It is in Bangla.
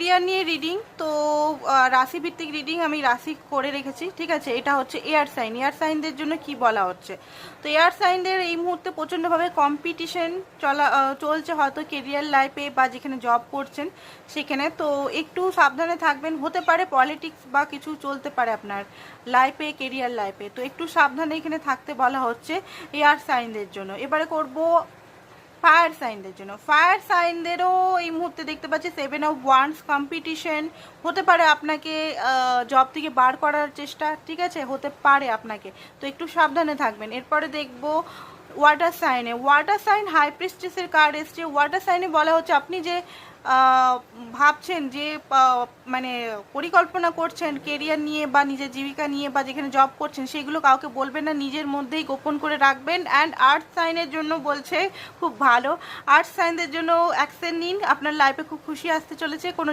কেরিয়ার নিয়ে রিডিং। তো রাশিভিত্তিক রিডিং আমি রাশি করে রেখেছি, ঠিক আছে। এটা হচ্ছে এয়ার সাইন। এয়ার সাইনদের জন্য কি বলা হচ্ছে, তো এয়ার সাইনদের এই মুহূর্তে প্রচণ্ডভাবে কম্পিটিশন চলছে হয়তো কেরিয়ার লাইফে বা যেখানে জব করছেন সেখানে। তো একটু সাবধানে থাকবেন, হতে পারে পলিটিক্স বা কিছু চলতে পারে আপনার লাইফে, কেরিয়ার লাইফে। তো একটু সাবধানে এখানে থাকতে বলা হচ্ছে এয়ার সাইনদের জন্য। এবারে করব ফায়ার সাইনদের জন্য। ফায়ার সাইনদেরও এই মুহূর্তে দেখতে পাচ্ছি 7 অফ ওয়ান্ডস, কম্পিটিশন হতে পারে, আপনাকে জব থেকে বার করার চেষ্টা, ঠিক আছে, হতে পারে আপনাকে। তো একটু সাবধানে থাকবেন। এরপরে দেখব ওয়াটার সাইনে। ওয়াটার সাইন হাই প্রিস্টেসের কার্ড এসছে। ওয়াটার সাইনে বলা হচ্ছে আপনি যে ভাবছেন, যে মানে পরিকল্পনা করছেন কেরিয়ার নিয়ে বা নিজের জীবিকা নিয়ে বা যেখানে জব করছেন, সেগুলো কাউকে বলবেন না, নিজের মধ্যেই গোপন করে রাখবেন। অ্যান্ড আর্থ সাইনের জন্য বলছে খুব ভালো। আর্থ সাইনদের জন্য অ্যাকশন নিন, আপনার লাইফে খুব খুশি আসতে চলেছে। কোনো